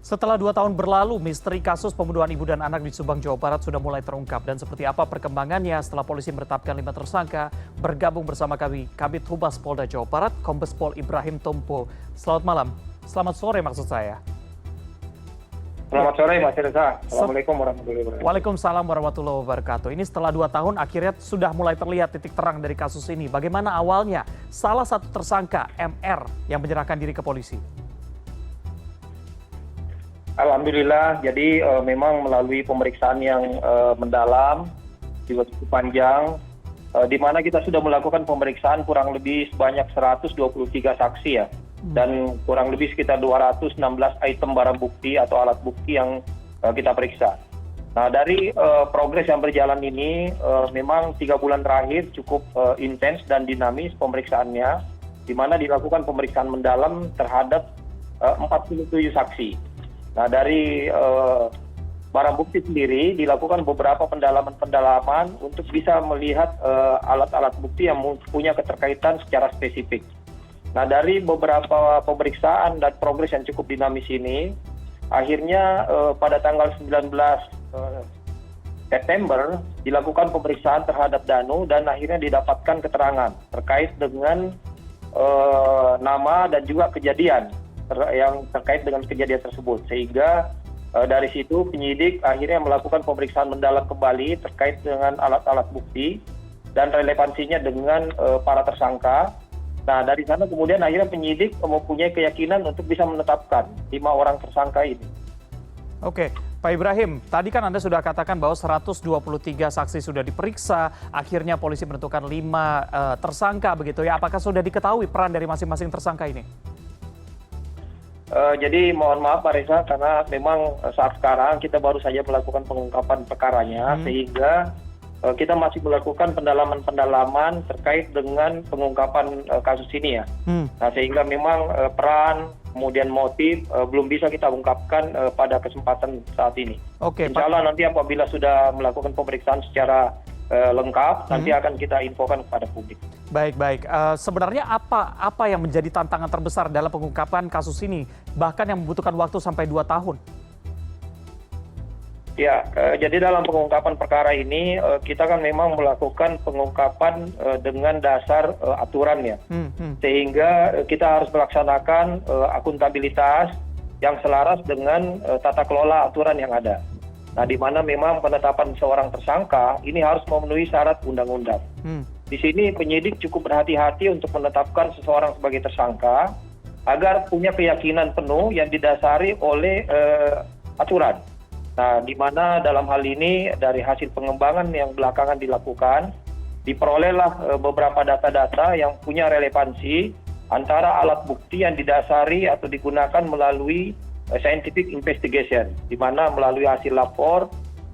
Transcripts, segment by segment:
Setelah 2 tahun berlalu, misteri kasus pembunuhan ibu dan anak di Subang, Jawa Barat sudah mulai terungkap. Dan seperti apa perkembangannya setelah polisi menetapkan 5 tersangka, bergabung bersama kami, Kabid Humas Polda Jawa Barat, Kombes Pol Ibrahim Tompo. Selamat malam, selamat sore maksud saya. Selamat sore Mas Reza. Assalamualaikum warahmatullahi wabarakatuh. Waalaikumsalam warahmatullahi wabarakatuh. Ini setelah 2 tahun akhirnya sudah mulai terlihat titik terang dari kasus ini. Bagaimana awalnya salah satu tersangka, MR, yang menyerahkan diri ke polisi? Alhamdulillah, jadi memang melalui pemeriksaan yang mendalam, juga cukup panjang, di mana kita sudah melakukan pemeriksaan kurang lebih sebanyak 123 saksi ya, dan kurang lebih sekitar 216 item barang bukti atau alat bukti yang kita periksa. Nah, dari progres yang berjalan ini, memang 3 bulan terakhir cukup intens dan dinamis pemeriksaannya, di mana dilakukan pemeriksaan mendalam terhadap 47 saksi. Nah, dari barang bukti sendiri dilakukan beberapa pendalaman untuk bisa melihat alat-alat bukti yang punya keterkaitan secara spesifik. Nah, dari beberapa pemeriksaan dan progres yang cukup dinamis ini, akhirnya pada tanggal 19 September dilakukan pemeriksaan terhadap Danu dan akhirnya didapatkan keterangan terkait dengan nama dan juga kejadian yang terkait dengan kejadian tersebut, sehingga dari situ penyidik akhirnya melakukan pemeriksaan mendalam kembali terkait dengan alat-alat bukti dan relevansinya dengan para tersangka. Nah, dari sana kemudian akhirnya penyidik mempunyai keyakinan untuk bisa menetapkan 5 orang tersangka ini. Oke, Pak Ibrahim, tadi kan Anda sudah katakan bahwa 123 saksi sudah diperiksa, akhirnya polisi menentukan 5 tersangka begitu ya. Apakah sudah diketahui peran dari masing-masing tersangka ini? Jadi mohon maaf Pak Reza, karena memang saat sekarang kita baru saja melakukan pengungkapan perkaranya, sehingga kita masih melakukan pendalaman terkait dengan pengungkapan kasus ini ya. Nah, sehingga memang peran kemudian motif belum bisa kita ungkapkan pada kesempatan saat ini. Oke, Insya Allah nanti apabila sudah melakukan pemeriksaan secara lengkap, nanti akan kita infokan kepada publik. Baik. Sebenarnya apa yang menjadi tantangan terbesar dalam pengungkapan kasus ini, bahkan yang membutuhkan waktu sampai 2 tahun? Ya, jadi dalam pengungkapan perkara ini kita kan memang melakukan pengungkapan dengan dasar aturan ya, sehingga kita harus melaksanakan akuntabilitas yang selaras dengan tata kelola aturan yang ada. Nah, di mana memang penetapan seorang tersangka ini harus memenuhi syarat undang-undang. Di sini penyidik cukup berhati-hati untuk menetapkan seseorang sebagai tersangka agar punya keyakinan penuh yang didasari oleh aturan. Nah, di mana dalam hal ini dari hasil pengembangan yang belakangan dilakukan, diperolehlah beberapa data-data yang punya relevansi antara alat bukti yang didasari atau digunakan melalui scientific investigation, di mana melalui hasil lapor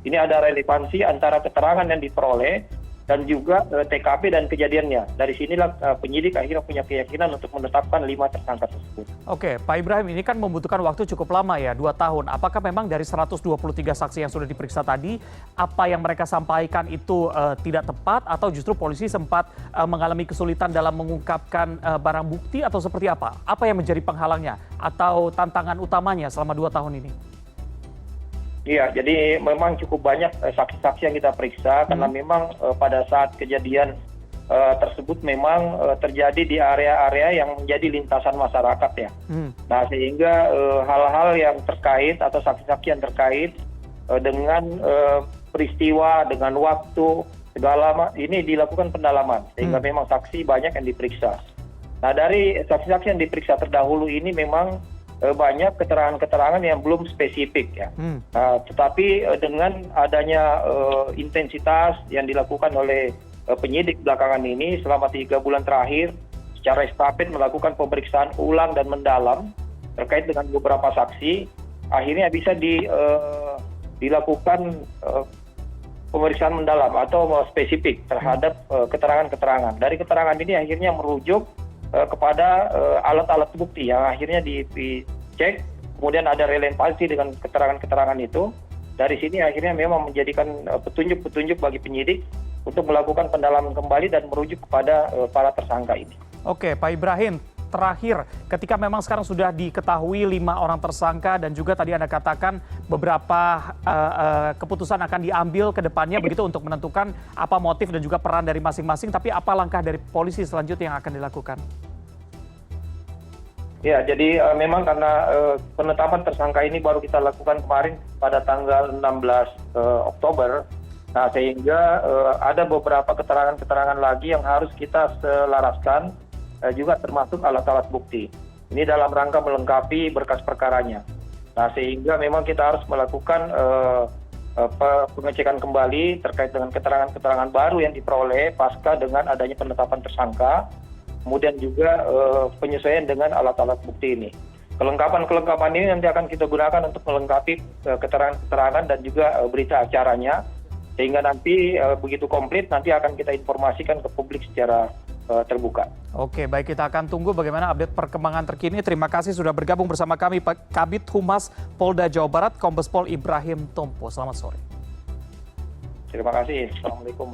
ini ada relevansi antara keterangan yang diperoleh dan juga TKP dan kejadiannya. Dari sinilah penyidik akhirnya punya keyakinan untuk menetapkan 5 tersangka tersebut. Oke, Pak Ibrahim, ini kan membutuhkan waktu cukup lama ya, 2 tahun. Apakah memang dari 123 saksi yang sudah diperiksa tadi, apa yang mereka sampaikan itu tidak tepat atau justru polisi sempat mengalami kesulitan dalam mengungkapkan barang bukti atau seperti apa? Apa yang menjadi penghalangnya atau tantangan utamanya selama 2 tahun ini? Iya, jadi memang cukup banyak saksi-saksi yang kita periksa karena memang pada saat kejadian tersebut memang terjadi di area-area yang menjadi lintasan masyarakat ya. Nah, sehingga hal-hal yang terkait atau saksi-saksi yang terkait dengan peristiwa, dengan waktu, segala ini dilakukan pendalaman sehingga memang saksi banyak yang diperiksa. Nah, dari saksi-saksi yang diperiksa terdahulu ini memang banyak keterangan-keterangan yang belum spesifik ya. Nah, tetapi dengan adanya intensitas yang dilakukan oleh penyidik belakangan ini selama 3 bulan terakhir secara estafet melakukan pemeriksaan ulang dan mendalam terkait dengan beberapa saksi, akhirnya bisa dilakukan pemeriksaan mendalam atau spesifik terhadap keterangan-keterangan. Dari keterangan ini akhirnya merujuk kepada alat-alat bukti yang akhirnya dicek, kemudian ada relevansi dengan keterangan-keterangan itu. Dari sini akhirnya memang menjadikan petunjuk-petunjuk bagi penyidik untuk melakukan pendalaman kembali dan merujuk kepada para tersangka ini. Oke, Pak Ibrahim, terakhir, ketika memang sekarang sudah diketahui 5 orang tersangka dan juga tadi Anda katakan beberapa keputusan akan diambil ke depannya begitu untuk menentukan apa motif dan juga peran dari masing-masing, tapi apa langkah dari polisi selanjutnya yang akan dilakukan? Ya, jadi memang karena penetapan tersangka ini baru kita lakukan kemarin pada tanggal 16 Oktober, nah sehingga ada beberapa keterangan-keterangan lagi yang harus kita selaraskan, juga termasuk alat-alat bukti. Ini dalam rangka melengkapi berkas perkaranya. Nah, sehingga memang kita harus melakukan pengecekan kembali terkait dengan keterangan-keterangan baru yang diperoleh pasca dengan adanya penetapan tersangka. Kemudian juga penyesuaian dengan alat-alat bukti ini. Kelengkapan ini nanti akan kita gunakan untuk melengkapi keterangan-keterangan dan juga berita acaranya, sehingga nanti begitu komplit nanti akan kita informasikan ke publik secara terbuka. Oke, baik, kita akan tunggu bagaimana update perkembangan terkini. Terima kasih sudah bergabung bersama kami Pak Kabid Humas Polda Jawa Barat, Kombes Pol Ibrahim Tompo. Selamat sore. Terima kasih. Assalamualaikum.